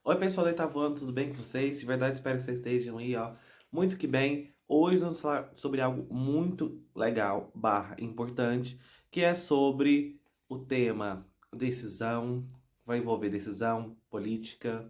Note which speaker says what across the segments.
Speaker 1: Oi, pessoal da Itavuano, tudo bem com vocês? De verdade, espero que vocês estejam aí, ó, muito que bem. Hoje vamos falar sobre algo muito legal, barra importante, que é sobre o tema decisão, vai envolver decisão, política,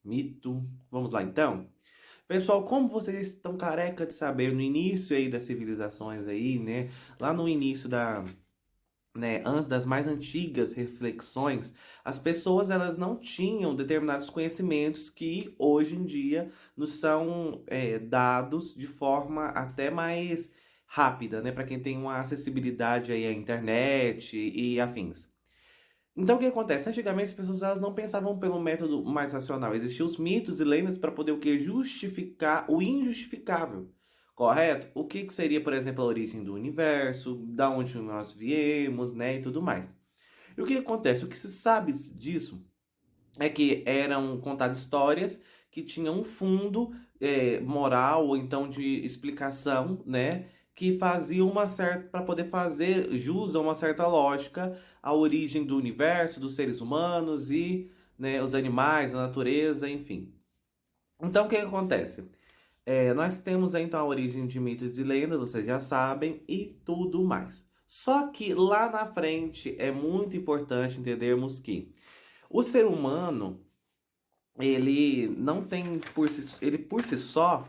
Speaker 1: mito. Vamos lá, então? Pessoal, como vocês estão careca de saber, no início aí das civilizações aí, né, lá no início antes das mais antigas reflexões, as pessoas elas não tinham determinados conhecimentos que hoje em dia nos são dados de forma até mais rápida, né, para quem tem uma acessibilidade aí à internet e afins. Então o que acontece? Antigamente as pessoas elas não pensavam pelo método mais racional. Existiam os mitos e lendas para poder o que justificar o injustificável. Correto? O que que seria, por exemplo, a origem do universo, da onde nós viemos, né, e tudo mais. E o que acontece? O que se sabe disso é que eram contadas histórias que tinham um fundo moral ou então de explicação, né? Que fazia uma certa para poder fazer jus a uma certa lógica à origem do universo, dos seres humanos e né, os animais, a natureza, enfim. Então o que que acontece? Nós temos então a origem de mitos e lendas, vocês já sabem, e tudo mais. Só que lá na frente é muito importante entendermos que o ser humano ele não tem ele por si só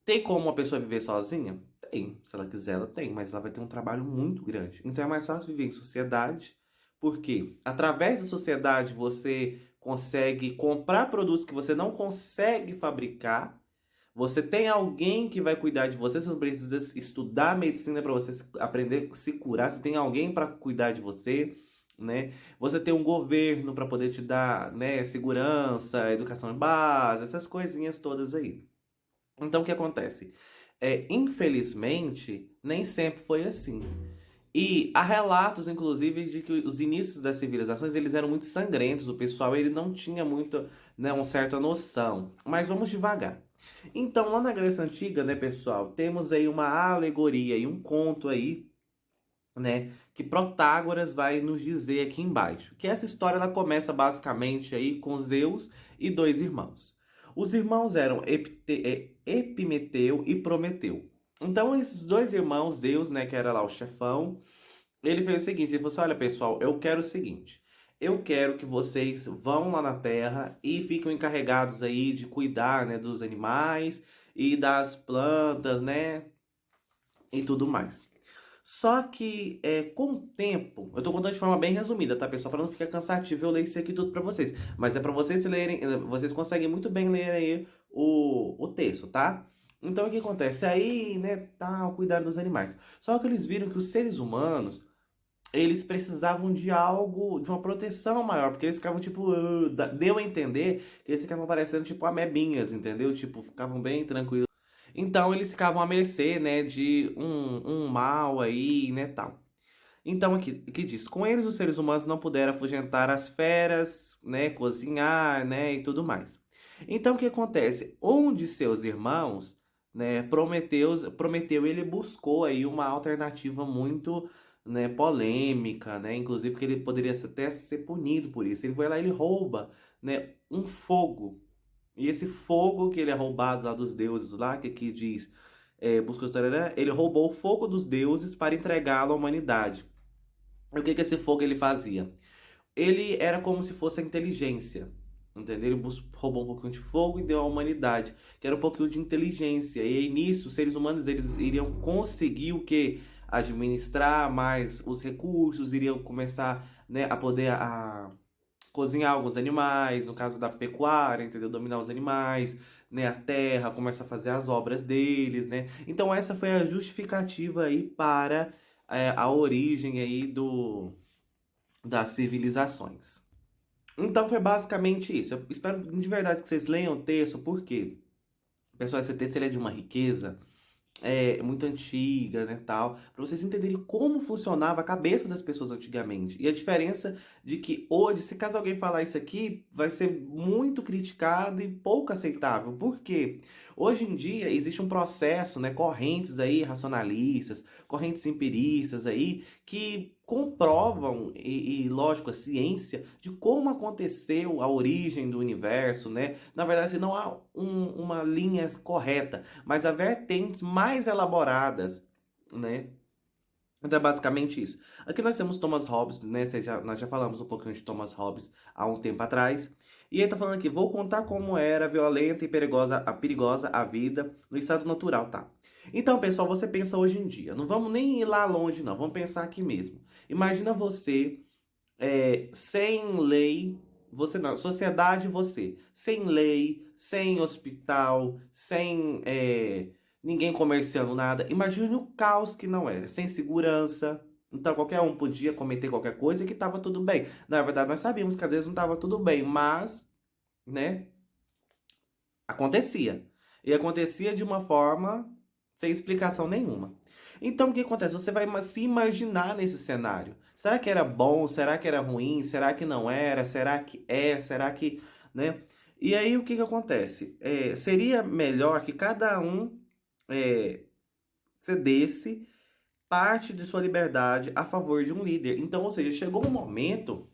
Speaker 1: tem como uma pessoa viver sozinha? Tem, se ela quiser, ela tem, mas ela vai ter um trabalho muito grande. Então é mais fácil viver em sociedade, porque através da sociedade você consegue comprar produtos que você não consegue fabricar. Você tem alguém que vai cuidar de você, você não precisa estudar medicina para você aprender a se curar, você tem alguém para cuidar de você, né? Você tem um governo para poder te dar, né, segurança, educação base, essas coisinhas todas aí. Então o que acontece? Infelizmente, nem sempre foi assim. E há relatos, inclusive, de que os inícios das civilizações eles eram muito sangrentos. O pessoal ele não tinha muito, né, uma certa noção. Mas vamos devagar. Então, lá na Grécia Antiga, né, pessoal, temos aí uma alegoria e um conto aí, né, que Protágoras vai nos dizer aqui embaixo. Que essa história ela começa basicamente aí com Zeus e dois irmãos. Os irmãos eram Epimeteu e Prometeu. Então, esses dois irmãos, Zeus, né, que era lá o chefão, ele fez o seguinte, ele falou assim, olha pessoal, eu quero o seguinte, eu quero que vocês vão lá na Terra e fiquem encarregados aí de cuidar, né, dos animais e das plantas, né, e tudo mais. Só que com o tempo, eu tô contando de forma bem resumida, tá, pessoal? Para não ficar cansativo, eu leio isso aqui tudo para vocês. Mas é para vocês lerem, vocês conseguem muito bem ler aí o texto, tá? Então o que acontece? Aí, né, tal, cuidar dos animais. Só que eles viram que os seres humanos eles precisavam de algo, de uma proteção maior, porque eles ficavam tipo, deu a entender que eles ficavam parecendo tipo amebinhas, entendeu? Tipo, ficavam bem tranquilos. Então eles ficavam à mercê, né, de um mal aí, né, tal. Então aqui diz, com eles os seres humanos não puderam afugentar as feras, né, cozinhar, né, e tudo mais. Então o que acontece? Um de seus irmãos, né, Prometeu, ele buscou aí uma alternativa muito, né, polêmica, né, inclusive que ele poderia até ser punido por isso. Ele vai lá, ele rouba, né, um fogo. E esse fogo que ele é roubado lá dos deuses lá, que aqui diz, busca o tarará, ele roubou o fogo dos deuses para entregá-lo à humanidade. E o que que esse fogo ele fazia? Ele era como se fosse a inteligência. Entendeu? Ele roubou um pouquinho de fogo e deu à humanidade, que era um pouquinho de inteligência. E aí, nisso, os seres humanos eles iriam conseguir o que? Administrar mais os recursos, iriam começar, né, a poder cozinhar alguns animais, no caso da pecuária, entendeu? Dominar os animais, né? A terra, começa a fazer as obras deles, né? Então essa foi a justificativa aí para a origem aí das civilizações. Então foi basicamente isso. Eu espero de verdade que vocês leiam o texto, porque, pessoal, esse texto ele é de uma riqueza muito antiga, né, tal, para vocês entenderem como funcionava a cabeça das pessoas antigamente. E a diferença de que hoje, se caso alguém falar isso aqui, vai ser muito criticado e pouco aceitável. Por quê? Hoje em dia existe um processo, né, correntes aí racionalistas, correntes empiristas aí, que comprovam, lógico, a ciência de como aconteceu a origem do universo, né? Na verdade, não há uma linha correta, mas há vertentes mais elaboradas, né? Então é basicamente isso. Aqui nós temos Thomas Hobbes, né? Nós já falamos um pouquinho de Thomas Hobbes há um tempo atrás. E ele tá falando aqui, vou contar como era violenta e perigosa a vida no estado natural, tá? Então, pessoal, você pensa hoje em dia. Não vamos nem ir lá longe, não. Vamos pensar aqui mesmo. Imagina você sem lei, você não, sociedade você, sem lei, sem hospital, sem ninguém comerciando nada. Imagine o caos que não era, sem segurança. Então qualquer um podia cometer qualquer coisa e que estava tudo bem. Na verdade, nós sabíamos que às vezes não estava tudo bem, mas, né, acontecia. E acontecia de uma forma sem explicação nenhuma. Então o que acontece? Você vai se imaginar nesse cenário. Será que era bom? Será que era ruim? Será que não era? Será que é? Será que, né? E aí o que que acontece? Seria melhor que cada um cedesse parte de sua liberdade a favor de um líder. Então, ou seja, chegou um momento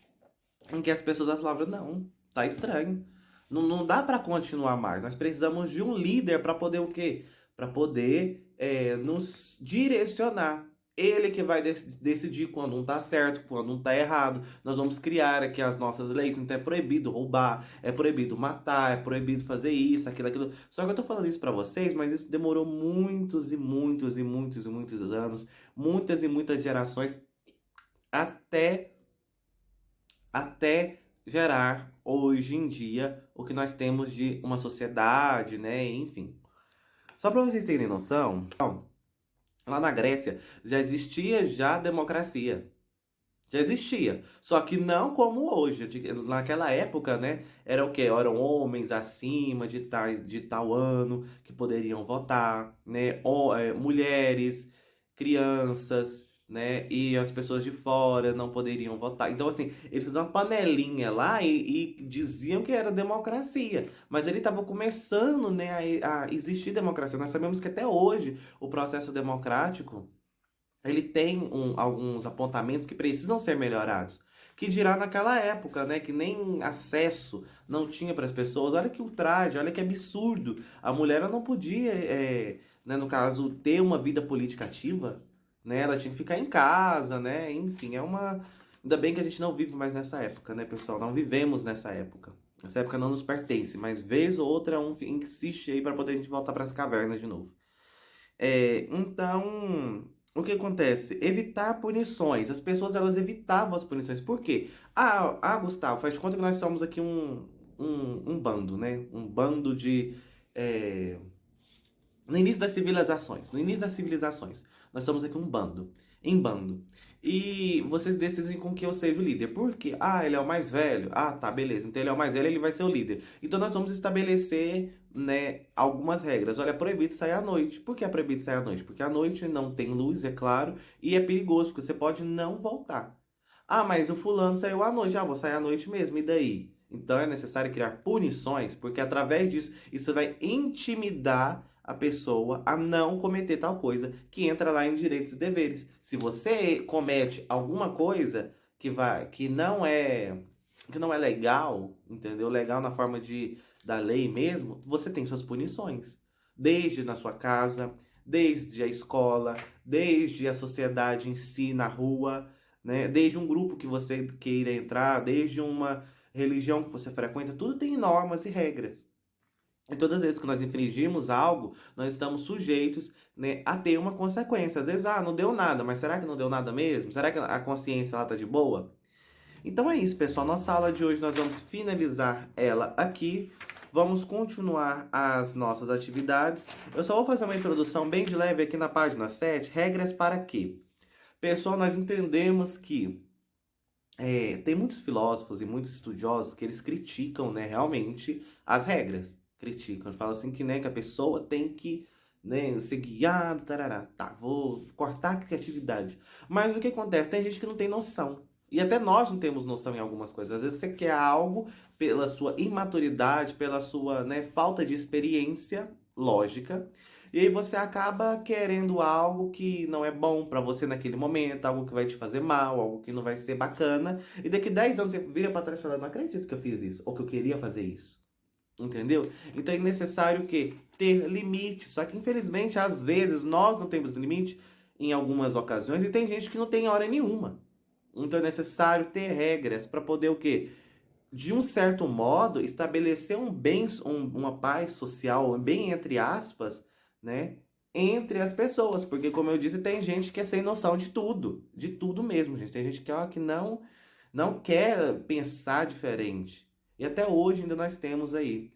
Speaker 1: em que as pessoas falavam, não, tá estranho. Não dá para continuar mais. Nós precisamos de um líder para poder o quê? Para poder nos direcionar. Ele que vai decidir quando um tá certo, quando um tá errado. Nós vamos criar aqui as nossas leis. Então é proibido roubar, é proibido matar, é proibido fazer isso, aquilo, aquilo. Só que eu tô falando isso para vocês, mas isso demorou muitos e muitos e muitos e muitos anos, muitas e muitas gerações até até gerar hoje em dia o que nós temos de uma sociedade, né? Enfim. Só para vocês terem noção, lá na Grécia já existia já democracia. Já existia. Só que não como hoje. Naquela época, né? Era o quê? Eram homens acima de tal ano que poderiam votar, né? Mulheres, crianças, né? E as pessoas de fora não poderiam votar. Então, assim, eles fizeram uma panelinha lá e diziam que era democracia. Mas ele estava começando, né, a existir democracia. Nós sabemos que até hoje o processo democrático ele tem alguns apontamentos que precisam ser melhorados. Que dirá naquela época, né? Que nem acesso não tinha para as pessoas. Olha que ultraje, olha que absurdo. A mulher ela não podia, né, no caso, ter uma vida política ativa, né? Ela tinha que ficar em casa, né? Enfim, é uma. Ainda bem que a gente não vive mais nessa época, né, pessoal? Não vivemos nessa época. Essa época não nos pertence, mas vez ou outra um insiste aí para poder a gente voltar para as cavernas de novo. Então, o que acontece? Evitar punições. As pessoas elas evitavam as punições. Por quê? Gustavo, faz de conta que nós somos aqui um bando, né? Um bando de. é, No início das civilizações. No início das civilizações. Nós somos aqui um bando. Em bando. E vocês decidem com que eu seja o líder. Por quê? Ele é o mais velho. Tá, beleza. Então ele é o mais velho, ele vai ser o líder. Então nós vamos estabelecer, né, algumas regras. Olha, é proibido sair à noite. Por que é proibido sair à noite? Porque à noite não tem luz, é claro, e é perigoso, porque você pode não voltar. Mas o fulano saiu à noite. Vou sair à noite mesmo. E daí? Então é necessário criar punições, porque através disso, isso vai intimidar a pessoa a não cometer tal coisa, que entra lá em direitos e deveres. Se você comete alguma coisa que não é legal, entendeu? Legal na forma da lei mesmo, você tem suas punições. Desde na sua casa, desde a escola, desde a sociedade em si, na rua, né? Desde um grupo que você queira entrar, desde uma religião que você frequenta, tudo tem normas e regras. E todas as vezes que nós infringimos algo, nós estamos sujeitos, né, a ter uma consequência. Às vezes, não deu nada, mas será que não deu nada mesmo? Será que a consciência lá tá de boa? Então é isso, pessoal. Nossa aula de hoje nós vamos finalizar ela aqui. Vamos continuar as nossas atividades. Eu só vou fazer uma introdução bem de leve aqui na página 7. Regras para quê? Pessoal, nós entendemos que tem muitos filósofos e muitos estudiosos que eles criticam, né, realmente as regras. Criticam, falam assim que, né, que a pessoa tem que, né, ser guiada, tarará. Tá, vou cortar a criatividade. Mas o que acontece? Tem gente que não tem noção. E até nós não temos noção em algumas coisas. Às vezes você quer algo pela sua imaturidade, pela sua, né, falta de experiência lógica. E aí você acaba querendo algo que não é bom pra você naquele momento, algo que vai te fazer mal, algo que não vai ser bacana. E daqui 10 anos você vira pra trás e fala, não acredito que eu fiz isso, ou que eu queria fazer isso. Entendeu? Então é necessário o quê? Ter limite. Só que infelizmente, às vezes, nós não temos limite em algumas ocasiões e tem gente que não tem hora nenhuma. Então é necessário ter regras para poder o quê? De um certo modo, estabelecer uma paz social, um bem entre aspas, né? Entre as pessoas. Porque, como eu disse, tem gente que é sem noção de tudo mesmo, gente. Tem gente que, ó, que não quer pensar diferente. E até hoje ainda nós temos aí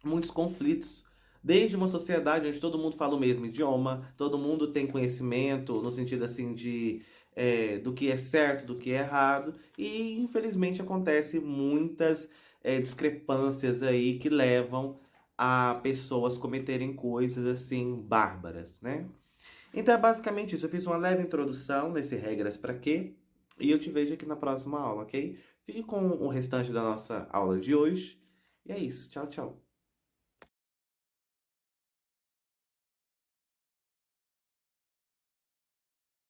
Speaker 1: muitos conflitos. Desde uma sociedade onde todo mundo fala o mesmo idioma, todo mundo tem conhecimento no sentido assim de do que é certo, do que é errado, e infelizmente acontece muitas discrepâncias aí que levam a pessoas cometerem coisas assim bárbaras, né? Então é basicamente isso. Eu fiz uma leve introdução nesse regras para quê, e eu te vejo aqui na próxima aula, ok? Fique com o restante da nossa aula de hoje. E é isso. Tchau, tchau.